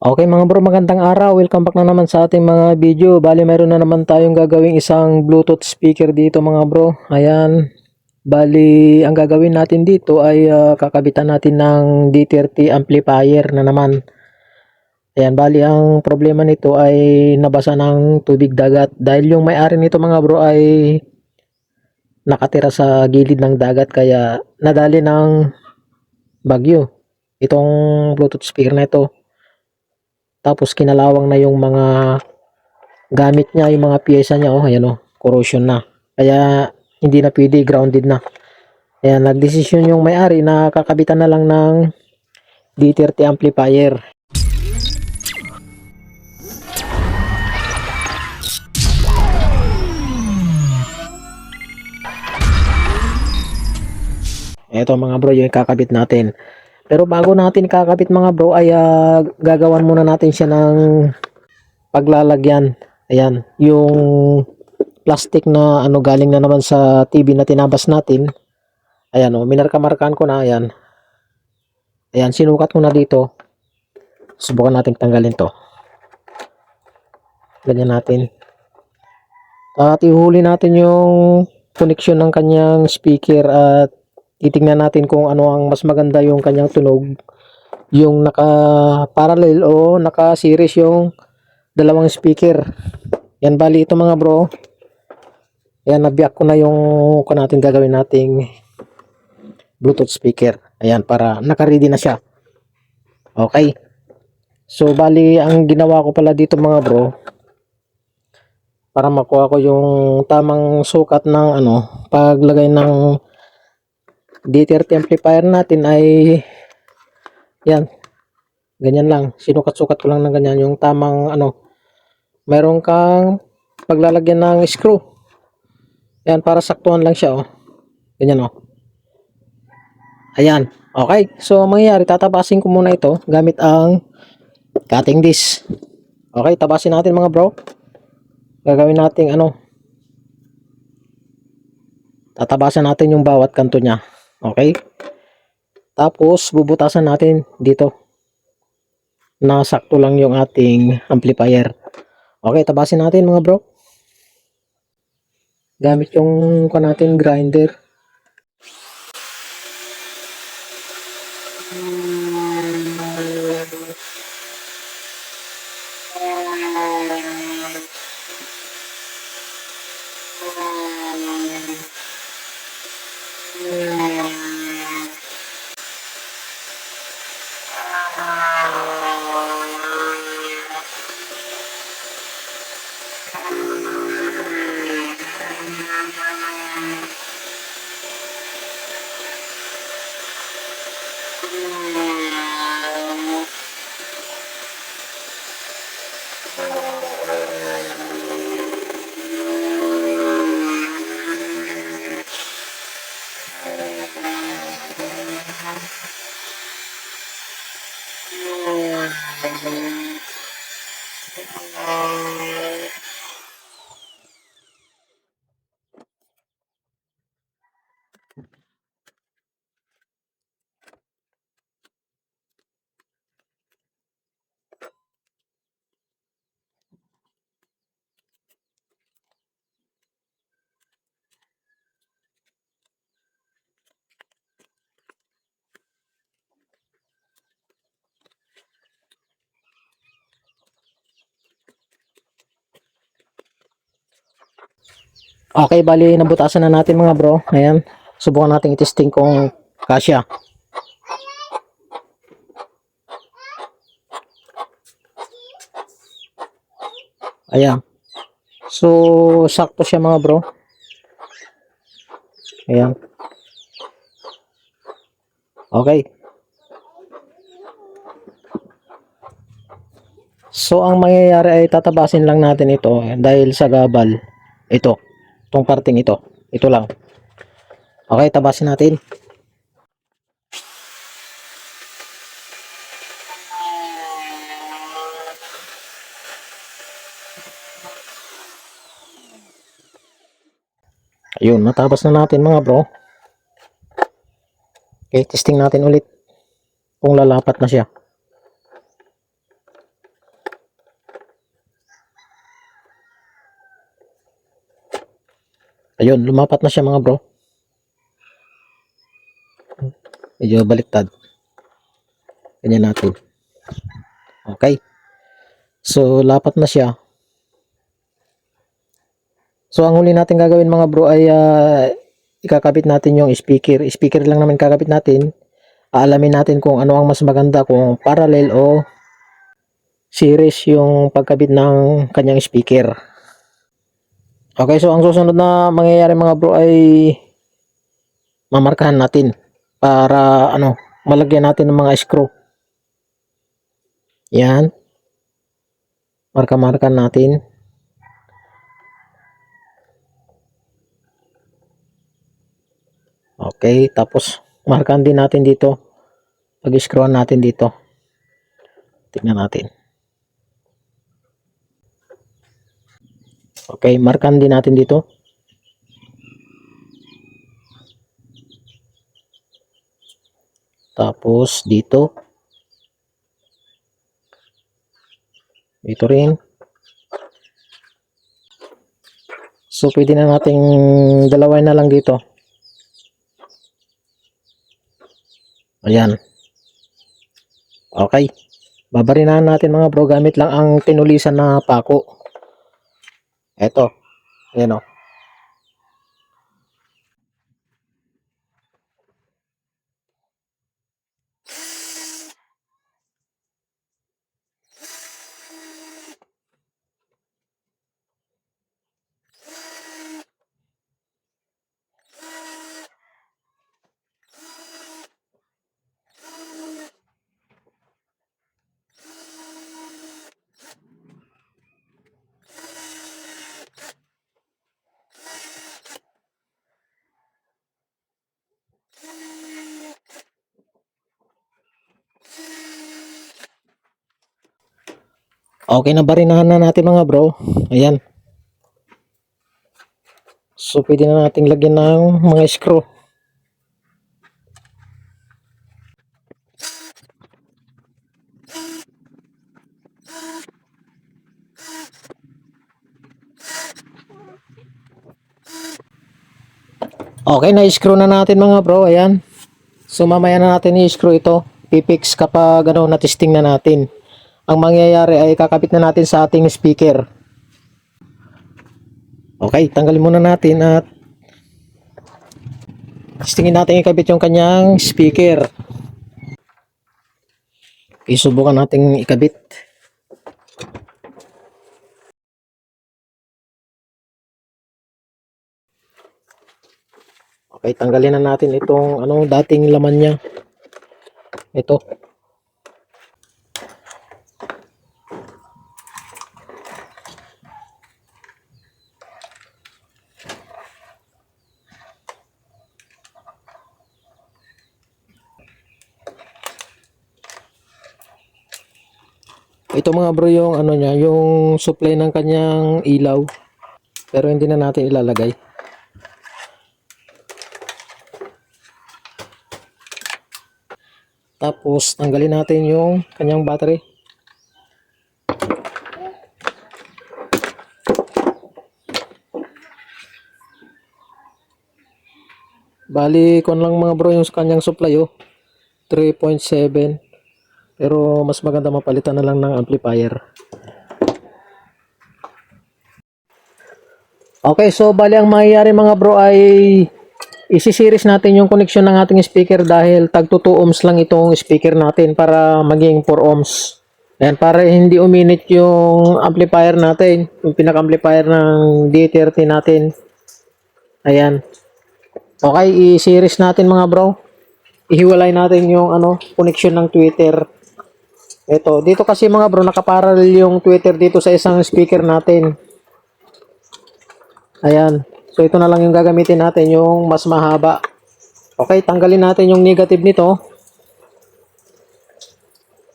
Okay mga bro, magandang araw. Welcome back na naman sa ating mga video. Bali, mayroon na naman tayong gagawing isang Bluetooth speaker dito mga bro. Ayan. Bali, ang gagawin natin dito ay kakabitan natin ng D30 amplifier na naman. Ayan, bali ang problema nito ay nabasa ng tubig dagat. Dahil yung may-ari nito mga bro ay nakatira sa gilid ng dagat kaya nadali ng bagyo. Itong Bluetooth speaker na ito. Tapos kinalawang na yung mga gamit niya, yung mga piyesa niya, oh, ayan oh, corrosion na. Kaya hindi na pwede, grounded na. Kaya nagdesisyon yung may-ari na kakabitan na lang ng D30 amplifier. Ito mga bro, yung kakabit natin. Pero bago natin kakabit mga bro, ay gagawan muna natin siya ng paglalagyan. Ayan, yung plastic na ano galing na naman sa TV na tinabas natin. Ayan oh, minarka-markaan ko na, ayan. Ayan, sinukat ko na dito. Subukan natin tanggalin to. Ganyan natin. At ihuli natin yung connection ng kanyang speaker at titingnan natin kung ano ang mas maganda yung kanyang tunog. Yung naka-parallel o naka-series yung dalawang speaker. Yan, bali ito mga bro. Ayan, nabiyak ko na yung kung natin gagawin nating Bluetooth speaker. Ayan, para naka-ready na siya. Okay. So, bali, ang ginawa ko pala dito mga bro, para makuha ko yung tamang sukat ng ano, paglagay ng D30 amplifier natin ay yan, ganyan lang. Sinukat-sukat ko lang ng ganyan yung tamang ano, meron kang paglalagyan ng screw. Yan, para saktuhan lang siya oh. Ganyan oh. Ayan. Okay. So, mangyayari, tatabasin ko muna ito gamit ang cutting disc. Okay, tabasin natin mga bro. Gagawin natin ano, tatabasan natin yung bawat kanto niya. Okay? Tapos bubutasan natin dito na sakto lang yung ating amplifier. Okay, tabasin natin mga bro. Gamit yung natin grinder. Okay, bali nabutasan na natin mga bro. Ayan. Subukan natin i-testing kung kasya. Ayan. So, sakto siya mga bro. Ayan. Okay. So, ang mangyayari ay tatabasin lang natin ito dahil sa gabal. Ito. Itong parting ito. Ito lang. Okay, tabasin natin. Ayun, natabas na natin mga bro. Okay, testing natin ulit kung lalapat na siya. Ayun, lumapat na siya mga bro. Medyo baliktad. Ganyan natin. Okay. So, lapat na siya. So, ang huli natin gagawin mga bro ay ikakabit natin yung speaker. Speaker lang naman kakabit natin. Aalamin natin kung ano ang mas maganda, kung parallel o series yung pagkabit ng kanyang speaker. Okay, so ang susunod na mangyayari mga bro ay mamarkahan natin para malagyan natin ng mga screw. Yan. Marka-marka natin. Okay, tapos markahan din natin dito. Pag-screwan natin dito. Tingnan natin. Okay, markahan din natin dito. Tapos dito. Dito rin. So, pwede na nating dalawin na lang dito. Ayan. Okay. Babarinahan natin mga bro gamit lang ang tinulisan na pako. Eto. Ayan o. Okay, nabarinahan na natin mga bro. Ayan. So, pwede na nating lagyan ng mga screw. Okay, na-screw na natin mga bro. Ayan. So, mamaya na natin i-screw ito. Pipix kapag na-testing na natin. Ang mangyayari ay kakabit na natin sa ating speaker. Okay, tanggalin muna natin at testingin natin ikabit yung kanyang speaker. Okay, subukan natin ikabit. Okay, tanggalin na natin itong dating laman niya. Ito. Ito mga bro yung niya, yung supply ng kanyang ilaw. Pero hindi na natin ilalagay. Tapos tanggalin natin yung kanyang battery. Bali kon lang mga bro yung kanyang supply 3.7. Pero mas maganda mapalitan na lang ng amplifier. Okay, so bali ang mangyayari mga bro ay isi-series natin yung connection ng ating speaker dahil tag 2 ohms lang itong speaker natin para maging 4 ohms. Ayan, para hindi uminit yung amplifier natin, yung pinaka-amplifier ng D30 natin. Ayan. Okay, i-series natin mga bro. Ihiwalay natin yung connection ng tweeter. Ito, dito kasi mga bro nakaparallel yung tweeter dito sa isang speaker natin. Ayan. So ito na lang yung gagamitin natin, yung mas mahaba. Okay, tanggalin natin yung negative nito.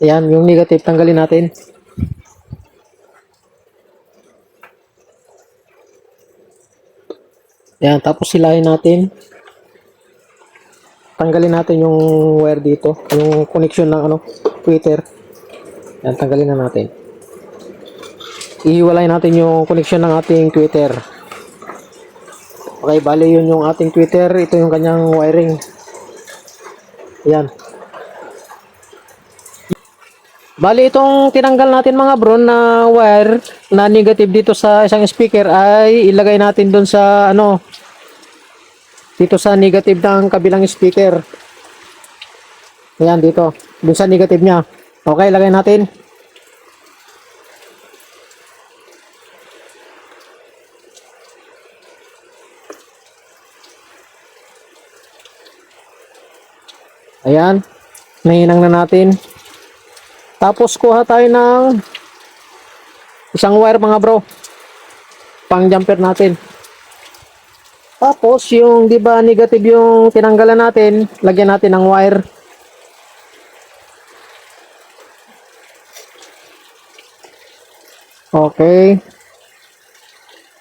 Ayan, yung negative tanggalin natin. Ayan, tapos silahin natin. Tanggalin natin yung wire dito, yung connection ng tweeter. Ayan, tanggalin na natin. Ihiwalay natin yung connection ng ating tweeter. Okay, bali yun yung ating tweeter. Ito yung kanyang wiring. Yan. Bali itong tinanggal natin mga bro na wire na negative dito sa isang speaker ay ilagay natin doon sa ano, dito sa negative ng kabilang speaker. Ayan dito, doon sa negative niya. Okay, lagay natin. Ayan, nahinang na natin. Tapos kuha tayo ng isang wire mga bro, pang jumper natin. Tapos yung di ba negative yung tinanggalan natin, lagyan natin ng wire. Okay.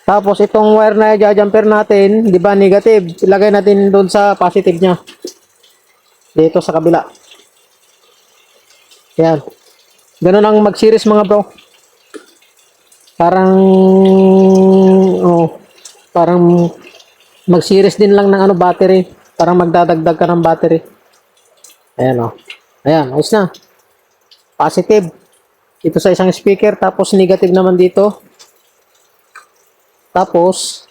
Tapos itong wire na i-jumper natin, di ba negative, ilagay natin doon sa positive niya. Dito sa kabila. Yan. Ganun ang mag-series mga bro. Parang parang mag-series din lang ng ano battery. Parang magdadagdag ka ng battery. Ayan oh. Ayan, ayos na. Positive. Ito sa isang speaker, tapos negative naman dito. Tapos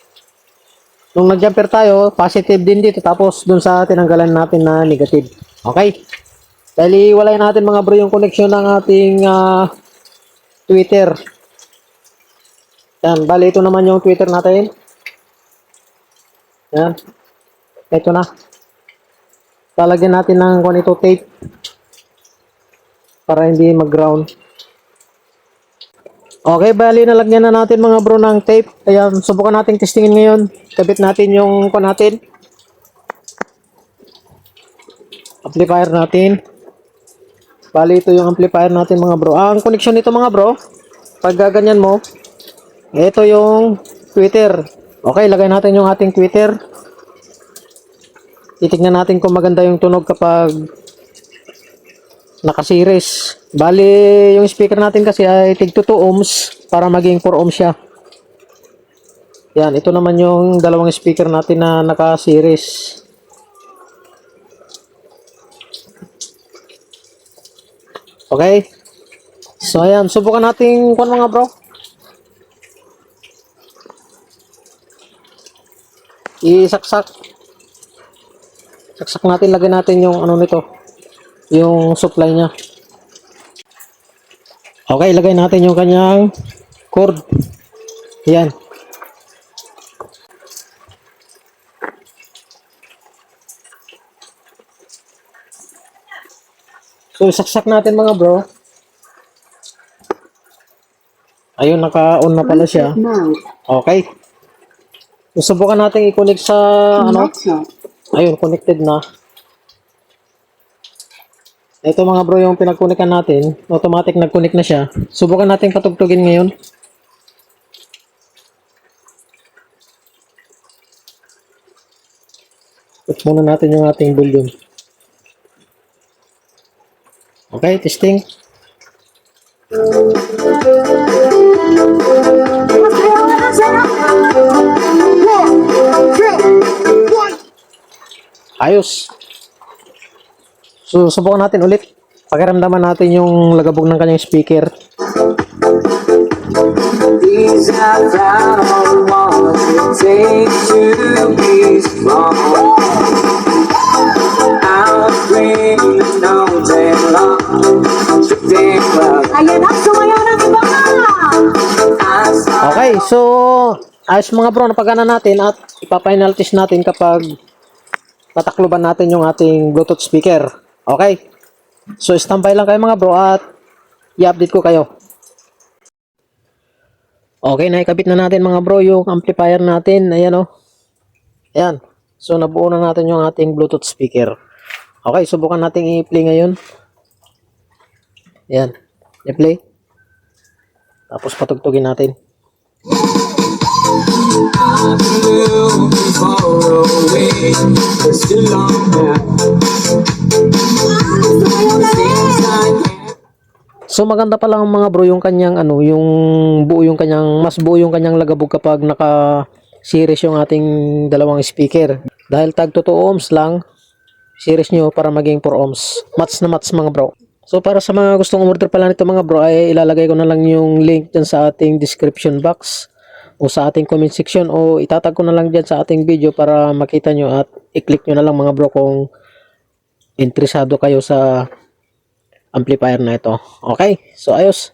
nung nag-jumper tayo, positive din dito. Tapos dun sa tinanggalan natin na negative. Okay. Dahil iwalay natin mga bro yung connection ng ating Twitter. Yan, bali ito naman yung Twitter natin. Yan. Ito na. Talagyan natin ng ito tape para hindi mag-ground. Okay, bali nalagyan na natin mga bro ng tape. Ayan, subukan nating testingin ngayon. Kabit natin yung natin. Amplifier natin. Bali ito yung amplifier natin mga bro. Ang connection nito mga bro, pag gaganyan mo, ito yung Twitter. Okay, lagay natin yung ating Twitter. Titignan natin kung maganda yung tunog kapag naka-series. Bali yung speaker natin kasi ay tig 2 ohms para maging 4 ohms siya. Yan, ito naman yung dalawang speaker natin na naka-series. Okay. So ayan, subukan natin kung mga bro. Isaksak. Saksak natin, lagyan natin yung ano nito. Yung supply niya. Okay, lagay natin yung kanyang cord. Ayan. So, saksak natin mga bro. Ayun, naka-on na pala siya. Okay. Susubukan natin i-connect sa ano. Ayun, connected na. Ito mga bro yung pinag-connectan natin. Automatic nag-connect na siya. Subukan natin patugtugin ngayon. Put muna natin yung ating volume. Okay, testing. Ayos. So, subukan natin ulit. Pakiramdaman natin yung lagabog ng kanyang speaker. These are the ones it takes to be strong. I'll bring the stones and love to take love. Ayan ang sumayaw ng iba. Okay, so ayos mga bro, napagana natin at ipa-final test natin kapag natakluban natin yung ating Bluetooth speaker. Okay. So standby lang kayo mga bro at i-update ko kayo. Okay, naikabit na natin mga bro yung amplifier natin. Ayan o. Ayan. So nabuo na natin yung ating Bluetooth speaker. Okay, subukan natin i-play ngayon. Ayan. I-play. Tapos patugtugin natin. So maganda pa lang mga bro yung kanyang ano, yung buo yung kanyang mas buo yung kanyang lagabog kapag naka series yung ating dalawang speaker. Dahil tag 2 ohms lang, series nyo para maging 4 ohms. Match na match mga bro. So para sa mga gustong umorder pala nito mga bro, ay ilalagay ko na lang yung link dyan sa ating description box o sa ating comment section, o itatag ko na lang dyan sa ating video para makita nyo at i-click nyo na lang mga bro kung interesado kayo sa amplifier na ito. Okay, so ayos.